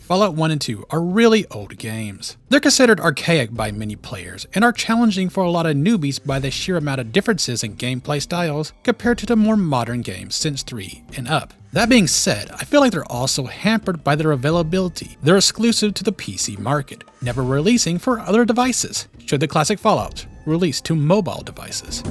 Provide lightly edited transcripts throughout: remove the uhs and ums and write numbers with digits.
Fallout 1 and 2 are really old games. They're considered archaic by many players and are challenging for a lot of newbies by the sheer amount of differences in gameplay styles compared to the more modern games since 3 and up. That being said, I feel like they're also hampered by their availability. They're exclusive to the PC market, never releasing for other devices, should the classic Fallout release to mobile devices.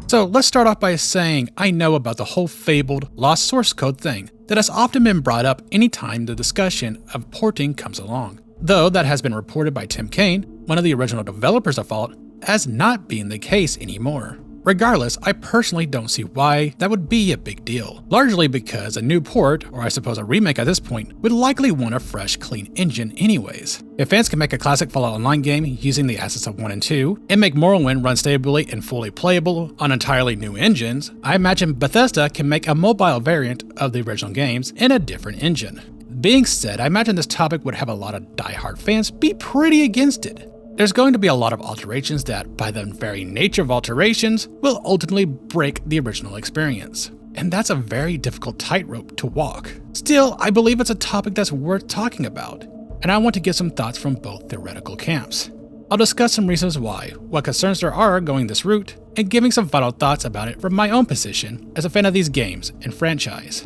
So let's start off by saying I know about the whole fabled lost source code thing that has often been brought up anytime the discussion of porting comes along, though that has been reported by Tim Kaine, one of the original developers of Fallout, as not being the case anymore. Regardless, I personally don't see why that would be a big deal, largely because a new port, or I suppose a remake at this point, would likely want a fresh, clean engine anyways. If fans can make a classic Fallout Online game using the assets of 1 and 2, and make Morrowind run stably and fully playable on entirely new engines, I imagine Bethesda can make a mobile variant of the original games in a different engine. Being said, I imagine this topic would have a lot of die-hard fans be pretty against it. There's going to be a lot of alterations that, by the very nature of alterations, will ultimately break the original experience. And that's a very difficult tightrope to walk. Still, I believe it's a topic that's worth talking about, and I want to get some thoughts from both theoretical camps. I'll discuss some reasons why, what concerns there are going this route, and giving some final thoughts about it from my own position as a fan of these games and franchise.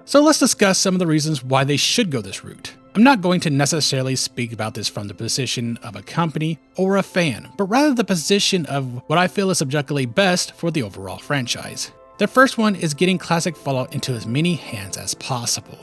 So let's discuss some of the reasons why they should go this route. I'm not going to necessarily speak about this from the position of a company or a fan, but rather the position of what I feel is subjectively best for the overall franchise. The first one is getting classic Fallout into as many hands as possible.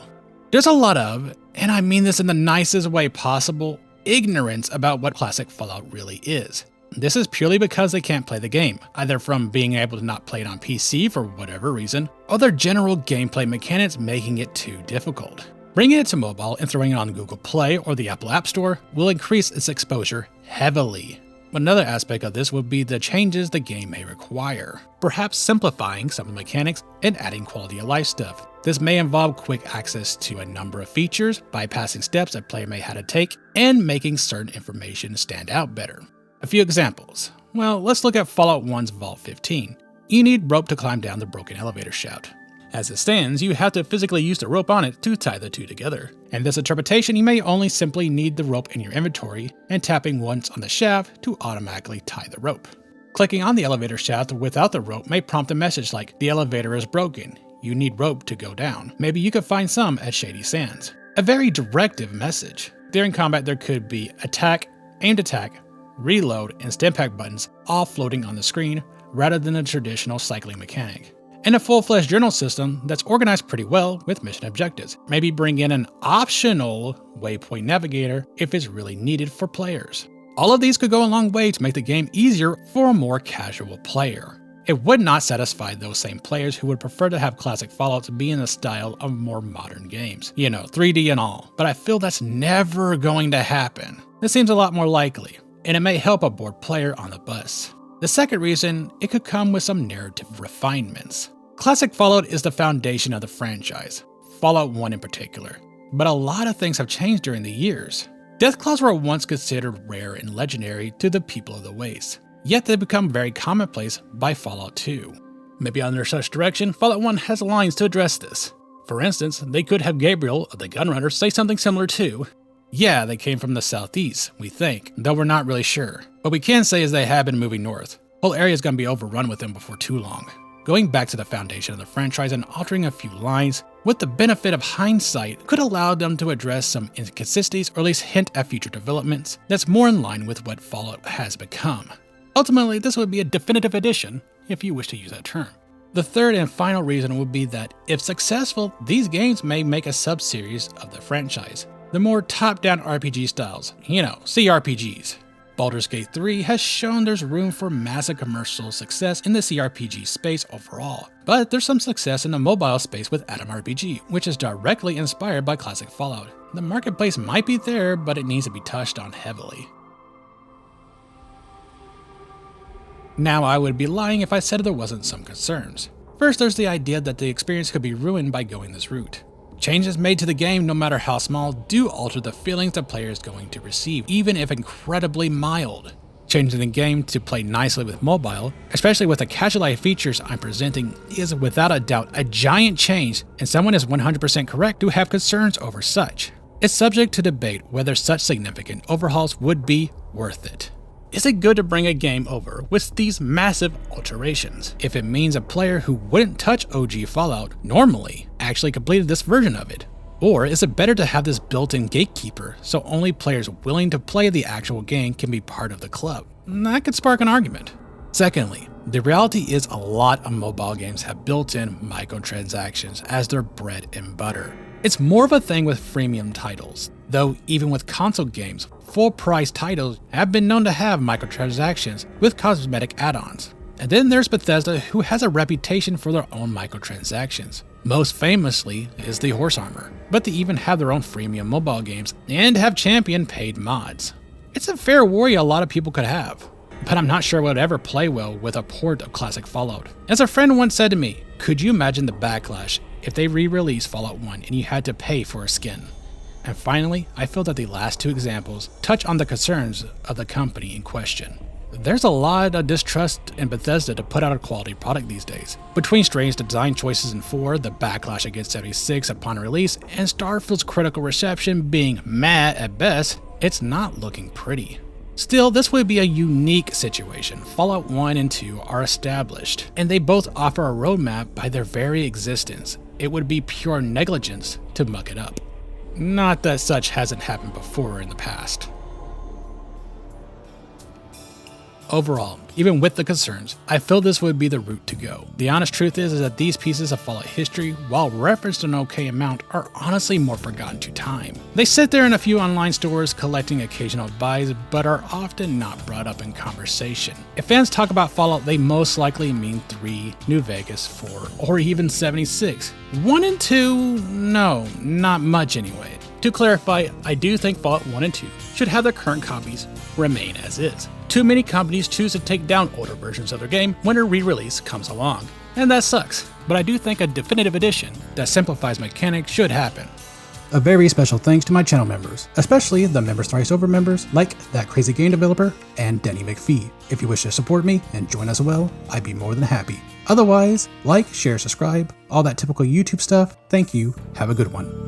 There's a lot of, and I mean this in the nicest way possible, ignorance about what classic Fallout really is. This is purely because they can't play the game, either from being able to not play it on PC for whatever reason, or their general gameplay mechanics making it too difficult. Bringing it to mobile and throwing it on Google Play or the Apple App Store will increase its exposure heavily. Another aspect of this would be the changes the game may require, perhaps simplifying some of the mechanics and adding quality of life stuff. This may involve quick access to a number of features, bypassing steps a player may have to take, and making certain information stand out better. A few examples. Well, let's look at Fallout 1's Vault 15. You need rope to climb down the broken elevator shaft. As it stands, you have to physically use the rope on it to tie the two together. In this interpretation, you may only simply need the rope in your inventory and tapping once on the shaft to automatically tie the rope. Clicking on the elevator shaft without the rope may prompt a message like, "The elevator is broken. You need rope to go down." Maybe you could find some at Shady Sands. A very directive message. During combat, there could be attack, aimed attack, reload, and stim-pack buttons all floating on the screen rather than a traditional cycling mechanic. And a full-fledged journal system that's organized pretty well with mission objectives. Maybe bring in an optional waypoint navigator if it's really needed for players. All of these could go a long way to make the game easier for a more casual player. It would not satisfy those same players who would prefer to have classic Fallout to be in the style of more modern games. 3D and all, but I feel that's never going to happen. This seems a lot more likely, and it may help a bored player on the bus. The second reason, it could come with some narrative refinements. Classic Fallout is the foundation of the franchise, Fallout 1 in particular, but a lot of things have changed during the years. Deathclaws were once considered rare and legendary to the people of the Waste, yet they become very commonplace by Fallout 2. Maybe under such direction, Fallout 1 has lines to address this. For instance, they could have Gabriel of the Gunrunners say something similar to, "Yeah, they came from the southeast, we think, though we're not really sure. What we can say is they have been moving north. Whole area's gonna be overrun with them before too long." Going back to the foundation of the franchise and altering a few lines, with the benefit of hindsight, could allow them to address some inconsistencies or at least hint at future developments that's more in line with what Fallout has become. Ultimately, this would be a definitive edition, if you wish to use that term. The third and final reason would be that, if successful, these games may make a sub-series of the franchise. The more top-down RPG styles, CRPGs. Baldur's Gate 3 has shown there's room for massive commercial success in the CRPG space overall, but there's some success in the mobile space with Atom RPG, which is directly inspired by classic Fallout. The marketplace might be there, but it needs to be touched on heavily. Now, I would be lying if I said there wasn't some concerns. First, there's the idea that the experience could be ruined by going this route. Changes made to the game, no matter how small, do alter the feelings the player is going to receive, even if incredibly mild. Changing the game to play nicely with mobile, especially with the casualized features I'm presenting, is without a doubt a giant change, and someone is 100% correct to have concerns over such. It's subject to debate whether such significant overhauls would be worth it. Is it good to bring a game over with these massive alterations if it means a player who wouldn't touch OG Fallout normally actually completed this version of it? Or is it better to have this built-in gatekeeper so only players willing to play the actual game can be part of the club? That could spark an argument. Secondly, the reality is a lot of mobile games have built-in microtransactions as their bread and butter. It's more of a thing with freemium titles, though even with console games, full-price titles have been known to have microtransactions with cosmetic add-ons. And then there's Bethesda, who has a reputation for their own microtransactions. Most famously is the Horse Armor, but they even have their own freemium mobile games and have championed paid mods. It's a fair worry a lot of people could have, but I'm not sure it would ever play well with a port of classic Fallout. As a friend once said to me, could you imagine the backlash if they re-released Fallout 1 and you had to pay for a skin? And finally, I feel that the last two examples touch on the concerns of the company in question. There's a lot of distrust in Bethesda to put out a quality product these days. Between strange design choices in 4, the backlash against 76 upon release, and Starfield's critical reception being meh at best, it's not looking pretty. Still, this would be a unique situation. Fallout 1 and 2 are established, and they both offer a roadmap by their very existence. It would be pure negligence to muck it up. Not that such hasn't happened before in the past. Overall, even with the concerns, I feel this would be the route to go. The honest truth is that these pieces of Fallout history, while referenced an okay amount, are honestly more forgotten to time. They sit there in a few online stores collecting occasional buys, but are often not brought up in conversation. If fans talk about Fallout, they most likely mean 3, New Vegas, 4, or even 76. 1 and 2, no, not much anyway. To clarify, I do think Fallout 1 and 2 should have their current copies remain as is. Too many companies choose to take down older versions of their game when a re-release comes along, and that sucks, but I do think a definitive edition that simplifies mechanics should happen. A very special thanks to my channel members, especially the Members Thrice Over members like That Crazy Game Developer and Denny McPhee. If you wish to support me and join us as well, I'd be more than happy. Otherwise, like, share, subscribe, all that typical YouTube stuff. Thank you, have a good one.